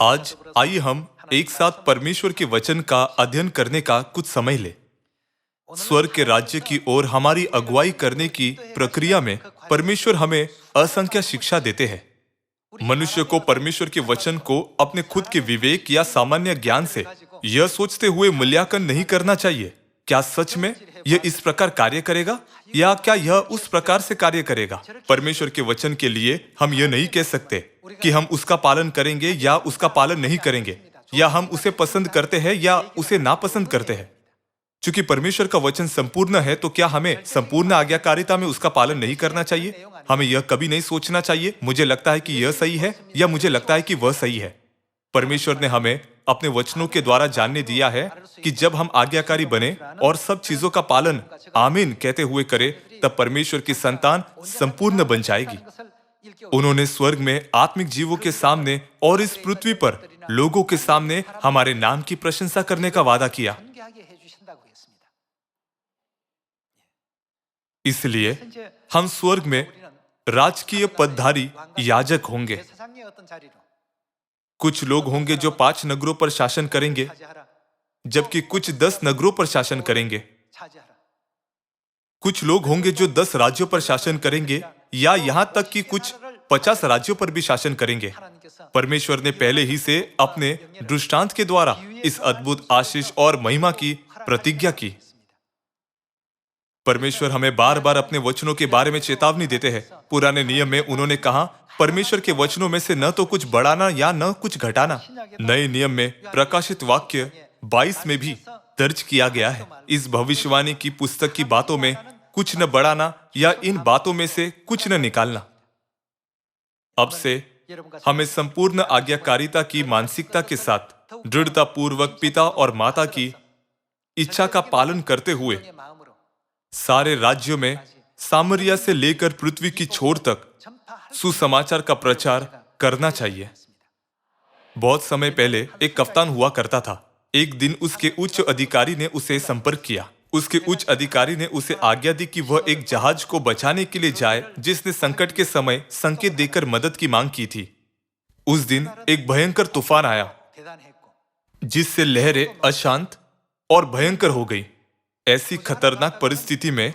आज आइए हम एक साथ परमेश्वर के वचन का अध्ययन करने का कुछ समय ले। स्वर्ग के राज्य की ओर हमारी अगुवाई करने की प्रक्रिया में परमेश्वर हमें असंख्य शिक्षा देते हैं। मनुष्य को परमेश्वर के वचन को अपने खुद के विवेक या सामान्य ज्ञान से यह सोचते हुए मूल्यांकन नहीं करना चाहिए, क्या सच में यह इस प्रकार कार्य करेगा या क्या यह उस प्रकार से कार्य करेगा। परमेश्वर के वचन के लिए हम यह नहीं कह सकते कि हम उसका पालन करेंगे या उसका पालन नहीं करेंगे, या हम उसे पसंद करते हैं या उसे नापसंद करते हैं। चूंकि परमेश्वर का वचन संपूर्ण है, तो क्या हमें संपूर्ण आज्ञाकारिता में उसका पालन नहीं करना चाहिए? हमें यह कभी नहीं सोचना चाहिए मुझे लगता है कि यह सही है या मुझे लगता है कि वह सही है। परमेश्वर ने हमें अपने वचनों के द्वारा जानने दिया है कि जब हम आज्ञाकारी बने और सब चीजों का पालन आमीन कहते हुए करें, तब परमेश्वर की संतान संपूर्ण बन जाएगी। उन्होंने स्वर्ग में आत्मिक जीवों के सामने और इस पृथ्वी पर लोगों के सामने हमारे नाम की प्रशंसा करने का वादा किया। इसलिए हम स्वर्ग में राजकीय पदधारी याजक होंगे। कुछ लोग होंगे जो 5 नगरों पर शासन करेंगे, जबकि कुछ 10 नगरों पर शासन करेंगे। कुछ लोग होंगे जो 10 राज्यों पर शासन करेंगे, या यहां तक कि कुछ 50 राज्यों पर भी शासन करेंगे। परमेश्वर ने पहले ही से अपने दृष्टांत के द्वारा इस अद्भुत आशीष और महिमा की प्रतिज्ञा की। परमेश्वर हमें बार बार अपने वचनों के बारे में चेतावनी देते हैं। पुराने नियम में उन्होंने कहा, परमेश्वर के वचनों में से न तो कुछ बढ़ाना या न कुछ घटाना। नए नियम में प्रकाशित वाक्य 22 में भी दर्ज किया गया है, इस भविष्यवाणी की पुस्तक की बातों में कुछ न बढ़ाना या इन बातों में से कुछ न निकालना। अब से हमें संपूर्ण आज्ञाकारिता की मानसिकता के साथ दृढ़ता पूर्वक पिता और माता की इच्छा का पालन करते हुए सारे राज्यों में सामरिया से लेकर पृथ्वी की छोर तक सुसमाचार का प्रचार करना चाहिए। बहुत समय पहले एक कप्तान हुआ करता था। एक दिन उसके उच्च अधिकारी ने उसे संपर्क किया। उसके उच्च अधिकारी ने उसे आज्ञा दी कि वह एक जहाज को बचाने के लिए जाए जिसने संकट के समय संकेत देकर मदद की मांग की थी। उस दिन एक भयंकर तूफान आया जिससे लहरें अशांत और भयंकर हो गई। ऐसी खतरनाक परिस्थिति में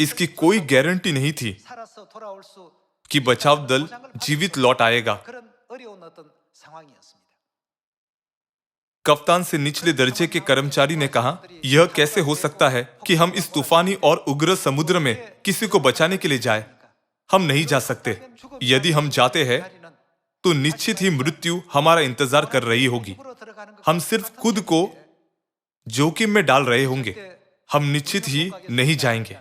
इसकी कोई गारंटी नहीं थी कि बचाव दल जीवित लौट आएगा। कप्तान से निचले दर्जे के कर्मचारी ने कहा, यह कैसे हो सकता है कि हम इस तूफानी और उग्र समुद्र में किसी को बचाने के लिए जाएं? हम नहीं जा सकते। यदि हम जाते हैं तो निश्चित ही मृत्यु हमारा इंतजार कर रही होगी। हम सिर्फ खुद को जोखिम में डाल रहे होंगे। हम निश्चित ही नहीं जाएंगे।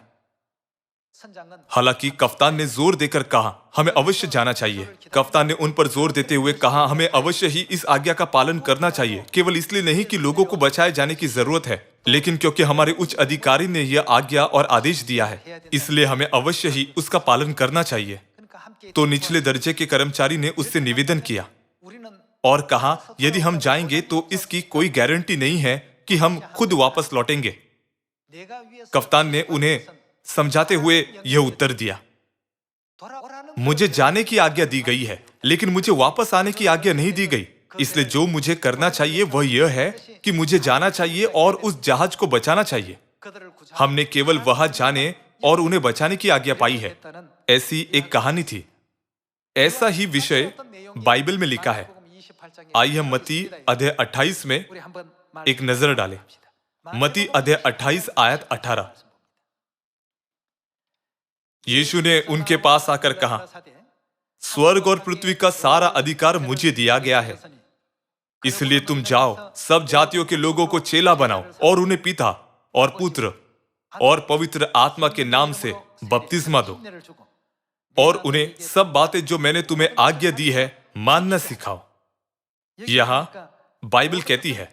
हालांकि कप्तान ने जोर देकर कहा, हमें अवश्य जाना चाहिए। कप्तान ने उन पर जोर देते हुए कहा, हमें अवश्य ही इस आज्ञा का पालन करना चाहिए, केवल इसलिए नहीं कि लोगों को बचाए जाने की जरूरत है, लेकिन क्योंकि हमारे उच्च अधिकारी ने यह आज्ञा और आदेश दिया है, इसलिए हमें अवश्य ही उसका पालन करना चाहिए। तो निचले दर्जे के कर्मचारी ने उससे निवेदन किया और कहा, यदि हम जाएंगे तो इसकी कोई गारंटी नहीं है कि हम खुद वापस लौटेंगे। कप्तान ने उन्हें समझाते हुए यह उत्तर दिया, मुझे जाने की आज्ञा दी गई है, लेकिन मुझे वापस आने की आज्ञा नहीं दी गई। इसलिए जो मुझे करना चाहिए वह यह है कि मुझे जाना चाहिए और उस जहाज को बचाना चाहिए। हमने केवल वहां जाने और उन्हें बचाने की आज्ञा पाई है। ऐसी एक कहानी थी। ऐसा ही विषय बाइबल में लिखा है। आइए हम मत्ती अध्याय 28 में एक नजर डालें। मत्ती अध्याय 28 आयत 18। यीशु ने उनके पास आकर कहा, स्वर्ग और पृथ्वी का सारा अधिकार मुझे दिया गया है, इसलिए तुम जाओ, सब जातियों के लोगों को चेला बनाओ और उन्हें पिता और पुत्र और पवित्र आत्मा के नाम से बपतिस्मा दो और उन्हें सब बातें जो मैंने तुम्हें आज्ञा दी है मानना सिखाओ। यहां बाइबल कहती है,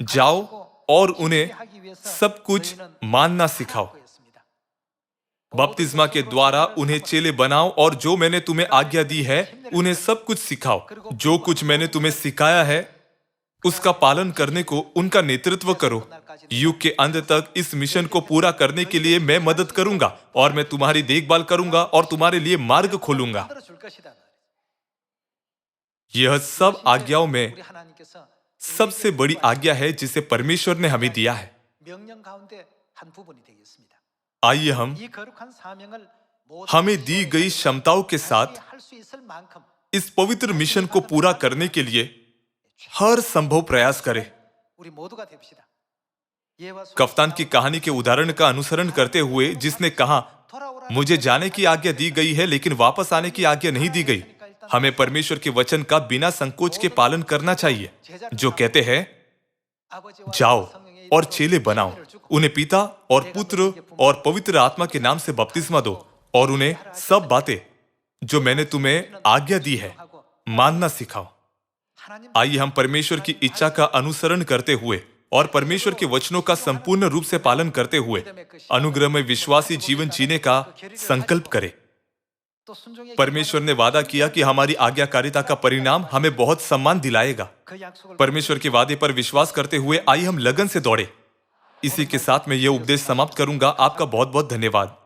जाओ और उन्हें सब कुछ मानना सिखाओ। बपतिस्मा के द्वारा उन्हें चेले बनाओ और जो मैंने तुम्हें आज्ञा दी है उन्हें सब कुछ सिखाओ। जो कुछ मैंने तुम्हें सिखाया है उसका पालन करने को उनका नेतृत्व करो। युग के अंत तक इस मिशन को पूरा करने के लिए मैं मदद करूंगा और मैं तुम्हारी देखभाल करूंगा और तुम्हारे लिए मार्ग खोलूंगा। यह सब आज्ञाओं में सबसे बड़ी आज्ञा है जिसे परमेश्वर ने हमें दिया है। आइए हम हमें दी गई क्षमताओं के साथ इस पवित्र मिशन को पूरा करने के लिए हर संभव प्रयास करें। कप्तान की कहानी के उदाहरण का अनुसरण करते हुए, जिसने कहा, मुझे जाने की आज्ञा दी गई है लेकिन वापस आने की आज्ञा नहीं दी गई। हमें परमेश्वर के वचन का बिना संकोच के पालन करना चाहिए, जो कहते हैं, जाओ और चेले बनाओ, उन्हें पिता और पुत्र और पवित्र आत्मा के नाम से बपतिस्मा दो और उन्हें सब बातें जो मैंने तुम्हें आज्ञा दी है मानना सिखाओ। आइए हम परमेश्वर की इच्छा का अनुसरण करते हुए और परमेश्वर के वचनों का संपूर्ण रूप से पालन करते हुए अनुग्रह में विश्वासी जीवन जीने का संकल्प करें। परमेश्वर ने वादा किया कि हमारी आज्ञाकारिता का परिणाम हमें बहुत सम्मान दिलाएगा। परमेश्वर के वादे पर विश्वास करते हुए आइए हम लगन से दौड़े। इसी के साथ मैं ये उपदेश समाप्त करूंगा। आपका बहुत बहुत धन्यवाद।